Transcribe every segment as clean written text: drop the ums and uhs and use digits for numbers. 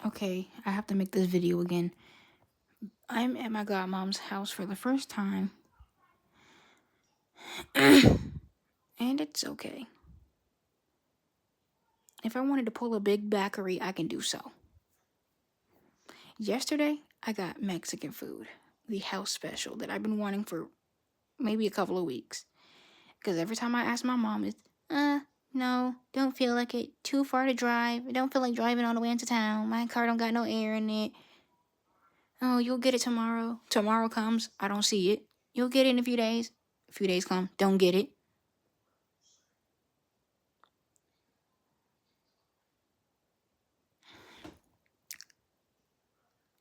Okay, I have to make this video again. I'm at my godmom's house for the first time. And it's okay. If I wanted to pull a big backery, I can do so. Yesterday, I got Mexican food. The house special that I've been wanting for maybe a couple of weeks. Because every time I ask my mom, it's, no, don't feel like it. Too far to drive. I don't feel like driving all the way into town. My car don't got no air in it. Oh, you'll get it tomorrow. Tomorrow comes, I don't see it. You'll get it in a few days. A few days come, don't get it.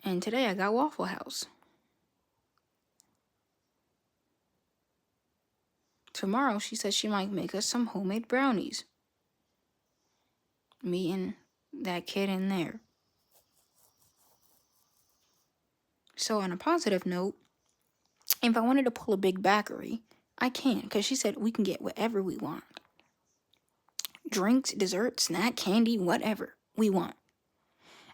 And today I got Waffle House. Tomorrow she said she might make us some homemade brownies. Me and that kid in there. So on a positive note, if I wanted to pull a big backery, I can, because she said we can get whatever we want. Drinks, dessert, snack, candy, whatever we want.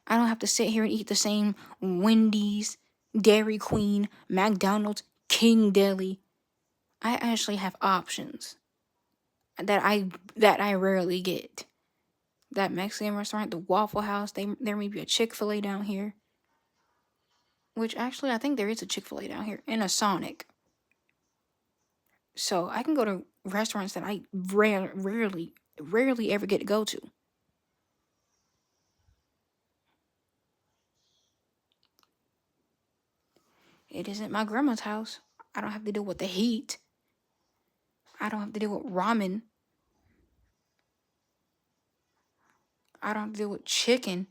I don't have to sit here and eat the same Wendy's, Dairy Queen, McDonald's, King Deli. I actually have options that I rarely get. That Mexican restaurant, the Waffle House, there may be a Chick-fil-A down here. Which actually I think there is a Chick-fil-A down here and a Sonic. So I can go to restaurants that I rarely ever get to go to. It isn't my grandma's house. I don't have to deal with the heat. I don't have to deal with ramen. I don't have to deal with chicken.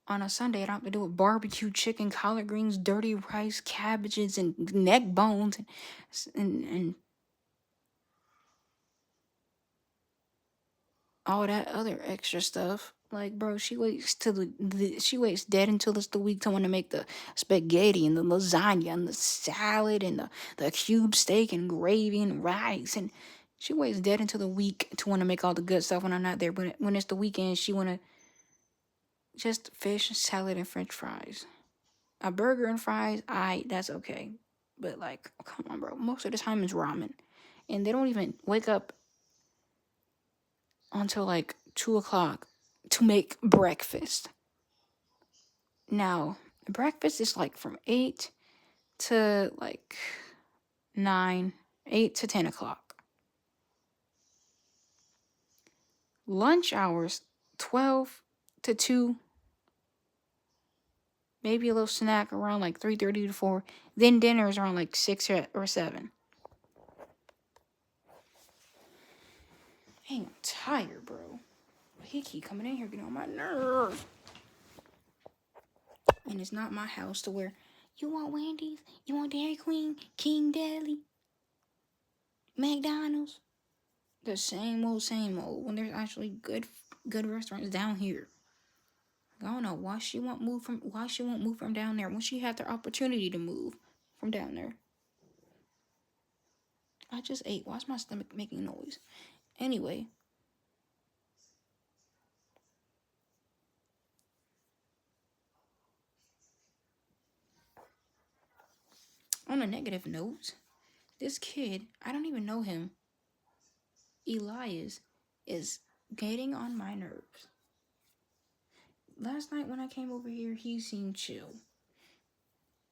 On a Sunday, I don't have to deal with barbecue chicken, collard greens, dirty rice, cabbages, and neck bones, and all that other extra stuff. Like, bro, she waits till she waits dead until it's the week to want to make the spaghetti and the lasagna and the salad and the cube steak and gravy and rice, and she waits dead until the week to want to make all the good stuff when I'm not there. But when it's the weekend, she want to just fish, salad, and French fries. A burger and fries, that's okay. But like, come on, bro. Most of the time it's ramen, and they don't even wake up until like 2 o'clock to make breakfast. Now, breakfast is like from 8 to like 9, 8 to 10 o'clock. Lunch hours, 12 to 2. Maybe a little snack around like 3:30 to 4. Then dinner is around like 6 or 7. Dang, I'm tired, bro. He keep coming in here getting on my nerves. And it's not my house to where you want Wendy's, you want Dairy Queen, King Deli, McDonald's. The same old when there's actually good restaurants down here. I don't know why she won't move from down there when she had the opportunity to move from down there. I just ate. Why's my stomach making noise? Anyway. On a negative note, this kid, I don't even know him, Elias, is getting on my nerves. Last night when I came over here, he seemed chill.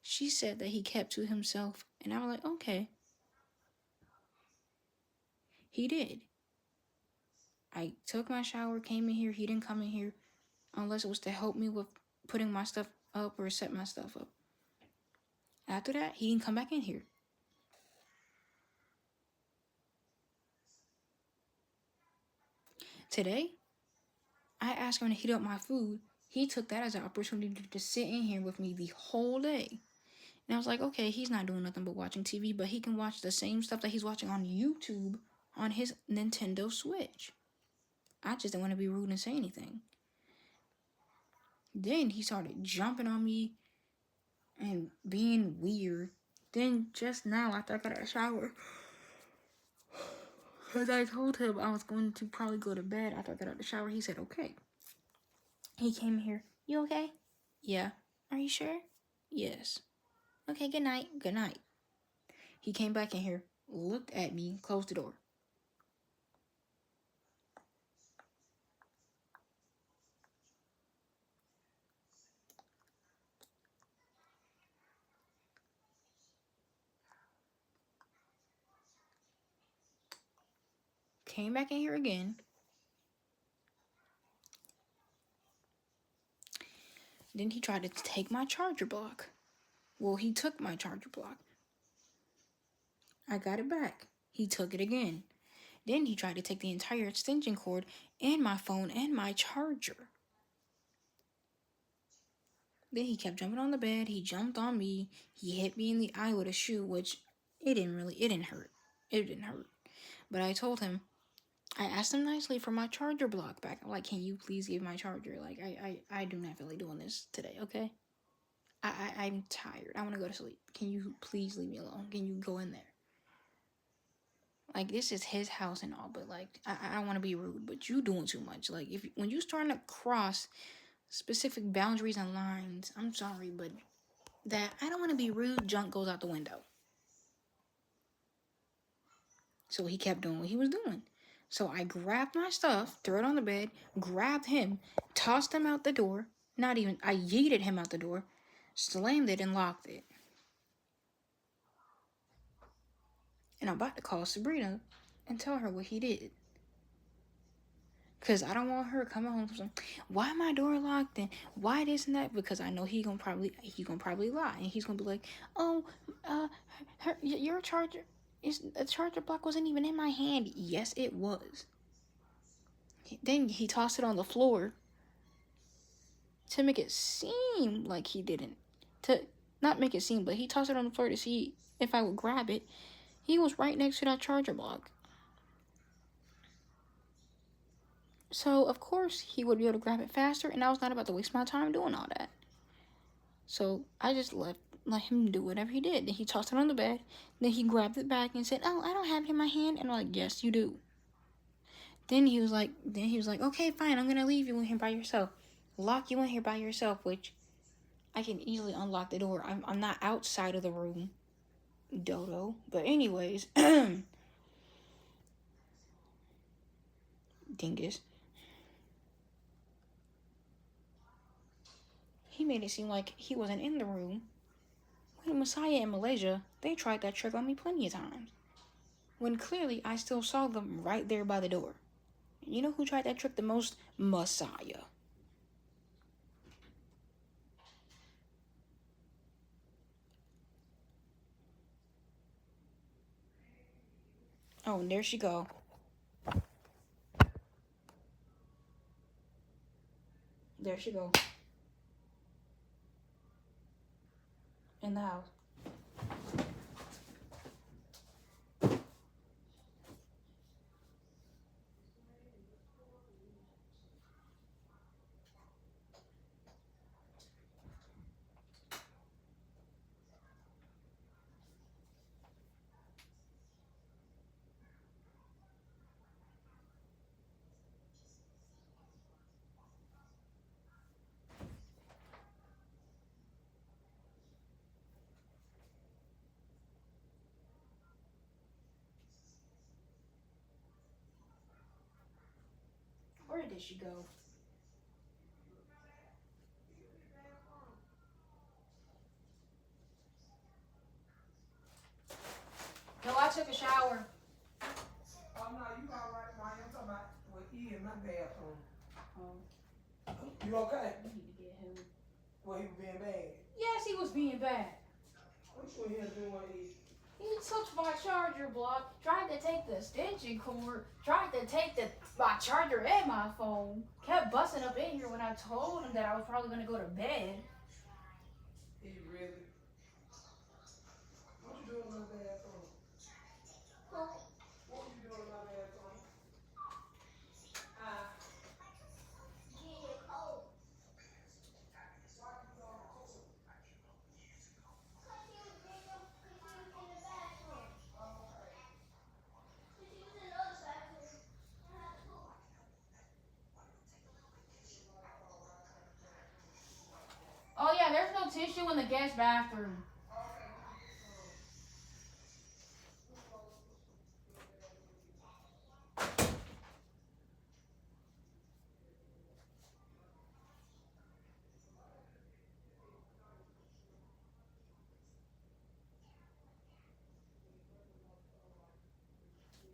She said that he kept to himself, and I was like, okay. He did. I took my shower, came in here. He didn't come in here unless it was to help me with putting my stuff up or set my stuff up. After that, he didn't come back in here. Today, I asked him to heat up my food. He took that as an opportunity to sit in here with me the whole day. And I was like, okay, he's not doing nothing but watching TV, but he can watch the same stuff that he's watching on YouTube on his Nintendo Switch. I just didn't want to be rude and say anything. Then he started jumping on me and being weird. Then just now, after I got out of the shower, because I told him I was going to probably go to bed after I got out of the shower, he said, okay. He came here. You okay? Yeah. Are you sure? Yes. Okay, good night. Good night. He came back in here, looked at me, closed the door. Came back in here again. Then he tried to take my charger block. Well, he took my charger block. I got it back. He took it again. Then he tried to take the entire extension cord and my phone and my charger. Then he kept jumping on the bed. He jumped on me. He hit me in the eye with a shoe, which it didn't hurt. It didn't hurt. But I told him, I asked him nicely for my charger block back. I'm like, can you please give my charger? Like, I do not feel like doing this today, okay? I'm tired. I want to go to sleep. Can you please leave me alone? Can you go in there? Like, this is his house and all, but like, I don't want to be rude, but you doing too much. Like, when you starting to cross specific boundaries and lines, I'm sorry, but that I don't want to be rude, junk goes out the window. So he kept doing what he was doing. So I grabbed my stuff, threw it on the bed, grabbed him, tossed him out the door. I yeeted him out the door, slammed it, and locked it. And I'm about to call Sabrina and tell her what he did. Because I don't want her coming home saying, why my door locked and why this and that? Because I know he gonna probably lie. And he's gonna be like, oh, your charger, the charger block wasn't even in my hand. Yes, it was. Then he tossed it on the floor to make it seem like he didn't. To not make it seem, but he tossed it on the floor to see if I would grab it. He was right next to that charger block. So, of course, he would be able to grab it faster, and I was not about to waste my time doing all that. So, I just let him do whatever he did. Then he tossed it on the bed. Then he grabbed it back and said, oh, I don't have it in my hand. And I'm like, yes, you do. Then he was like, okay, fine, I'm going to leave you in here by yourself. Lock you in here by yourself, which I can easily unlock the door. I'm not outside of the room, Dodo. But anyways, dingus. He made it seem like he wasn't in the room. When Messiah and Malaysia, they tried that trick on me plenty of times. When clearly I still saw them right there by the door. You know who tried that trick the most? Messiah. Oh, and there she go. There she go. In the house. Where did she go? No, I took a shower. Oh, no, you all right, Maya. I'm talking about what he in my bathroom. You okay? I need to get him. Well, he was being bad. Yes, he was being bad. What you in here doing? He took my charger block, tried to take the extension cord, tried to take my charger and my phone, kept busting up in here when I told him that I was probably going to go to bed. He really? What you doing in my bathroom? What you doing in my bathroom? tissue in the guest bathroom.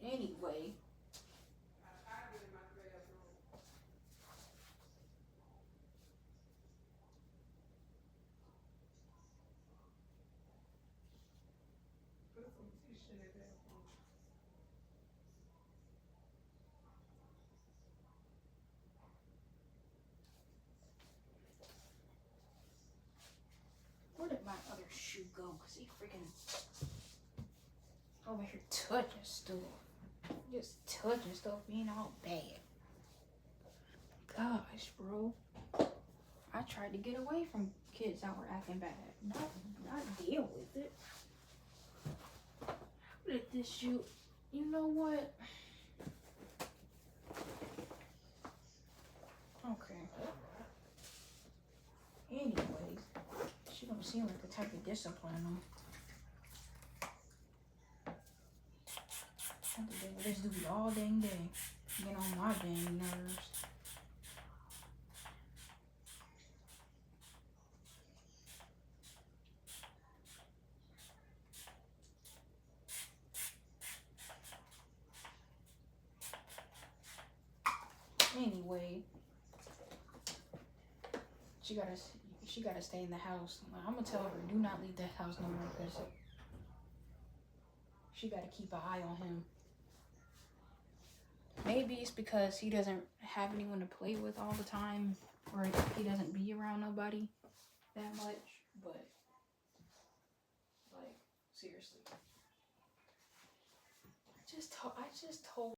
Anyway. Put some tissue in the bathroom. Where did my other shoe go? Cause he freaking over here touching stuff. Just touching stuff, being all bad. Gosh, bro. I tried to get away from kids that were acting bad. Not deal with it. Let this shoe. You know what? Okay. Anyways, she don't seem like the type of discipline them. I have to deal with this dude all dang day. Get on my dang nerves. Anyway, she gotta stay in the house. I'm gonna tell her, do not leave the house no more, because she gotta keep an eye on him. Maybe it's because he doesn't have anyone to play with all the time, or he doesn't be around nobody that much. But like, seriously, I just told